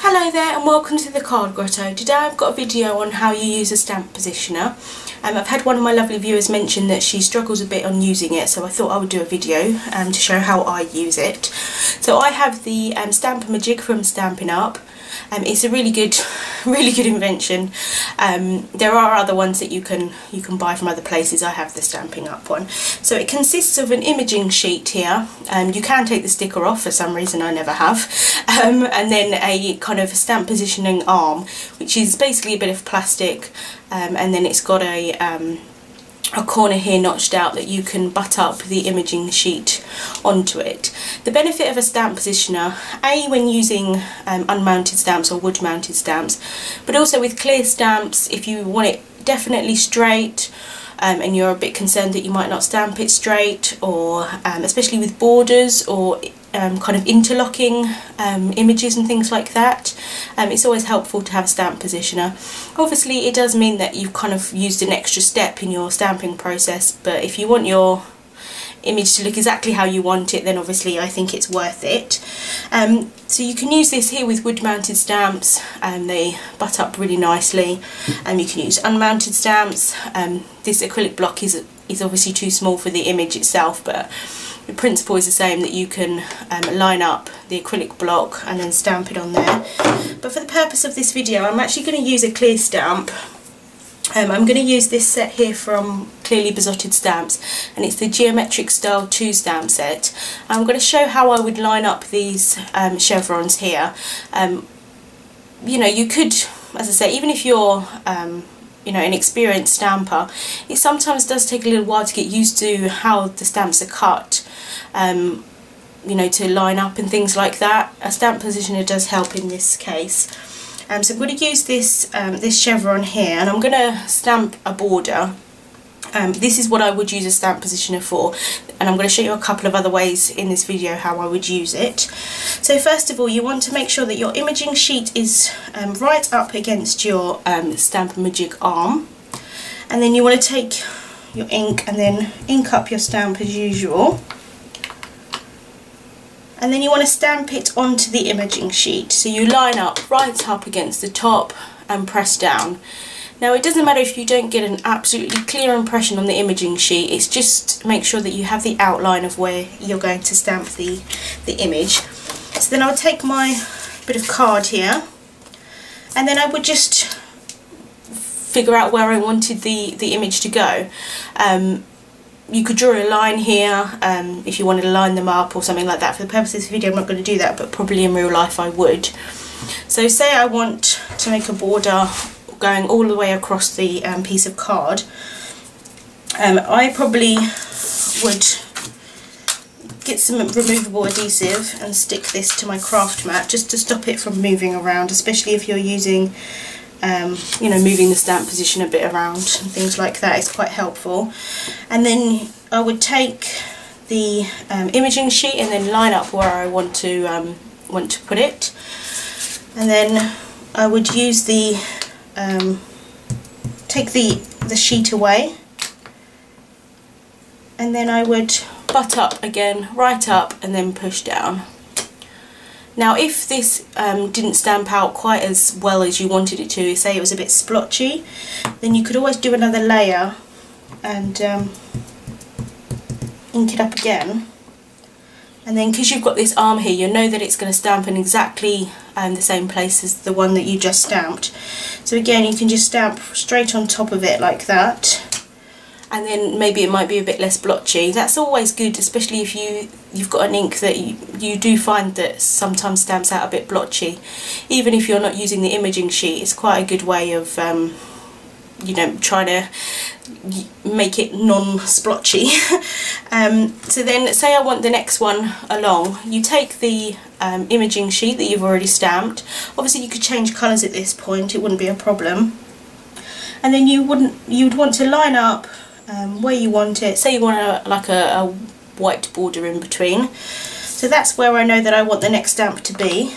Hello there and welcome to the Card Grotto. Today I've got a video on how you use a stamp positioner. I've had one of my lovely viewers mention that she struggles a bit on using it, so I thought I would do a video to show how I use it. So I have the Stamp-A-Majig from Stampin' Up. It's a really good invention. There are other ones that you can buy from other places. I have the Stampin' Up one. So it consists of an imaging sheet here. You can take the sticker off, for some reason I never have, and then a kind of stamp positioning arm, which is basically a bit of plastic, and then it's got a corner here notched out that you can butt up the imaging sheet onto it. The benefit of a stamp positioner, when using unmounted stamps or wood mounted stamps, but also with clear stamps, if you want it definitely straight and you're a bit concerned that you might not stamp it straight, or especially with borders or kind of interlocking images and things like that, it's always helpful to have a stamp positioner. Obviously it does mean that you've kind of used an extra step in your stamping process, but if you want your image to look exactly how you want it, then obviously I think it's worth it. So you can use this here with wood mounted stamps, and they butt up really nicely, and you can use unmounted stamps. This acrylic block is obviously too small for the image itself, but the principle is the same, that you can line up the acrylic block and then stamp it on there. But for the purpose of this video I'm actually going to use a clear stamp. I'm going to use this set here from Clearly Besotted Stamps, and it's the Geometric Style 2 stamp set. I'm going to show how I would line up these chevrons here. You know, you could, as I say, even if you're you know, an experienced stamper, it sometimes does take a little while to get used to how the stamps are cut, you know, to line up and things like that. A stamp positioner does help in this case. So I'm going to use this this chevron here, and I'm going to stamp a border. This is what I would use a stamp positioner for, and I'm going to show you a couple of other ways in this video how I would use it. So first of all, you want to make sure that your imaging sheet is right up against your Stamp-A-Majig arm, and then you want to take your ink and then ink up your stamp as usual, and then you want to stamp it onto the imaging sheet. So you line up right up against the top and press down. Now it doesn't matter if you don't get an absolutely clear impression on the imaging sheet, it's just make sure that you have the outline of where you're going to stamp the image. So then I'll take my bit of card here, and then I would just figure out where I wanted the image to go. You could draw a line here if you wanted to line them up or something like that. For the purpose of this video I'm not going to do that, but probably in real life I would. So say I want to make a border going all the way across the piece of card. I probably would get some removable adhesive and stick this to my craft mat just to stop it from moving around, especially if you're using you know, moving the stamp position a bit around and things like that. It's quite helpful. And then I would take the imaging sheet and then line up where I want to put it, and then I would use the take the sheet away, and then I would butt up again, right up, and then push down. Now if this didn't stamp out quite as well as you wanted it to, say it was a bit splotchy, then you could always do another layer and ink it up again. And then because you've got this arm here, you know that it's going to stamp in exactly the same place as the one that you just stamped. So again, you can just stamp straight on top of it like that, and then maybe it might be a bit less blotchy. That's always good, especially if you've got an ink that you do find that sometimes stamps out a bit blotchy. Even if you're not using the imaging sheet, it's quite a good way of you know, trying to make it non-splotchy. So then say I want the next one along, you take the imaging sheet that you've already stamped. Obviously you could change colours at this point, it wouldn't be a problem. And then you'd want to line up where you want it. Say you want like a white border in between. So that's where I know that I want the next stamp to be.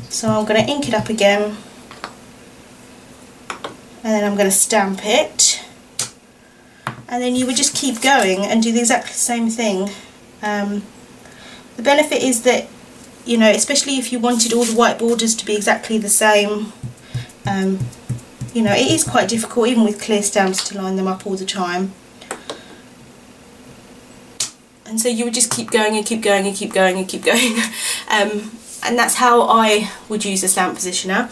So I'm going to ink it up again, and then I'm going to stamp it, and then you would just keep going and do the exact same thing. The benefit is that you know, especially if you wanted all the white borders to be exactly the same, you know, it is quite difficult even with clear stamps to line them up all the time. And so you would just keep going and keep going and keep going and keep going. And that's how I would use a stamp positioner.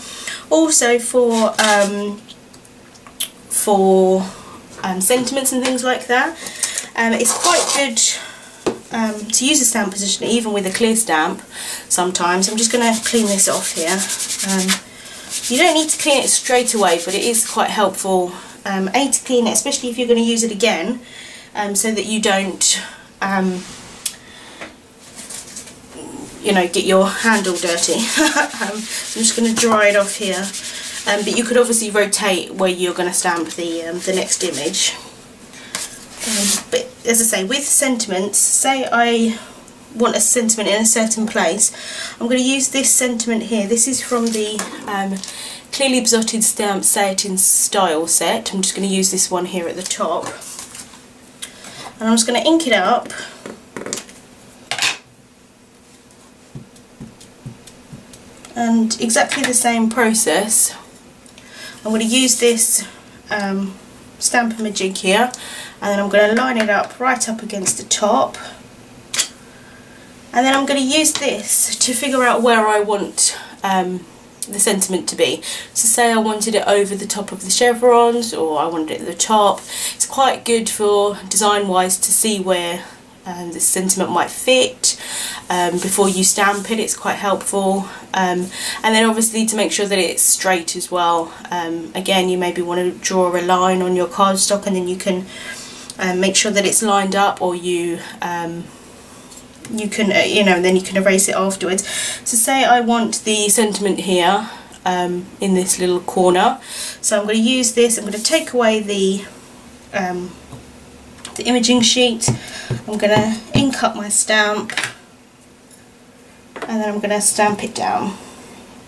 Also for sentiments and things like that, it's quite good to use a stamp positioner even with a clear stamp sometimes. I'm just going to clean this off here. You don't need to clean it straight away, but it is quite helpful A, to clean it, especially if you're going to use it again, so that you don't you know, get your hand all dirty. So I'm just going to dry it off here, but you could obviously rotate where you're going to stamp the next image. But as I say, with sentiments, say I want a sentiment in a certain place, I'm going to use this sentiment here. This is from the Clearly Besotted Stamp Say It in Style set. I'm just going to use this one here at the top, and I'm just going to ink it up. And exactly the same process, I'm going to use this Stamp-A-Majig here, and then I'm going to line it up right up against the top, and then I'm going to use this to figure out where I want the sentiment to be. So say I wanted it over the top of the chevrons, or I wanted it at the top. It's quite good for design wise to see where the sentiment might fit before you stamp it. It's quite helpful, and then obviously to make sure that it's straight as well. Again, you maybe want to draw a line on your cardstock, and then you can make sure that it's lined up, or you can you know, and then you can erase it afterwards. So say I want the sentiment here in this little corner, so I'm going to use this. I'm going to take away the imaging sheet. I'm going to ink up my stamp, and then I'm going to stamp it down.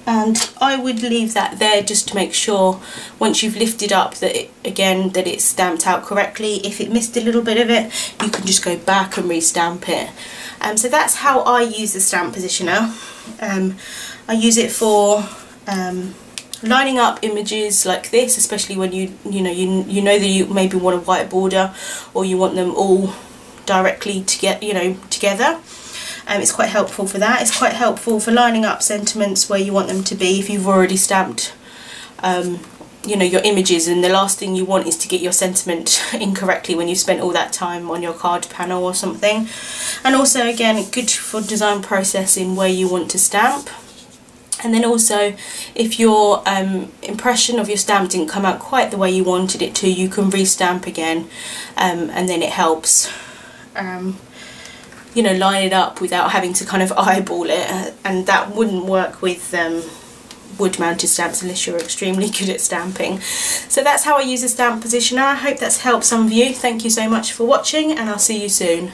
And I would leave that there just to make sure, once you've lifted up, that that it's stamped out correctly. If it missed a little bit of it, you can just go back and re-stamp it. So that's how I use the stamp positioner. I use it for lining up images like this, especially when you know that you maybe want a white border, or you want them all directly to get together. It's quite helpful for that. It's quite helpful for lining up sentiments where you want them to be if you've already stamped your images, and the last thing you want is to get your sentiment incorrectly when you've spent all that time on your card panel or something. And also, again, good for design processing where you want to stamp. And then also, if your impression of your stamp didn't come out quite the way you wanted it to, you can re-stamp again, and then it helps line it up without having to kind of eyeball it, and that wouldn't work with wood mounted stamps unless you're extremely good at stamping. So that's how I use a stamp positioner. I hope that's helped some of you. Thank you so much for watching, and I'll see you soon.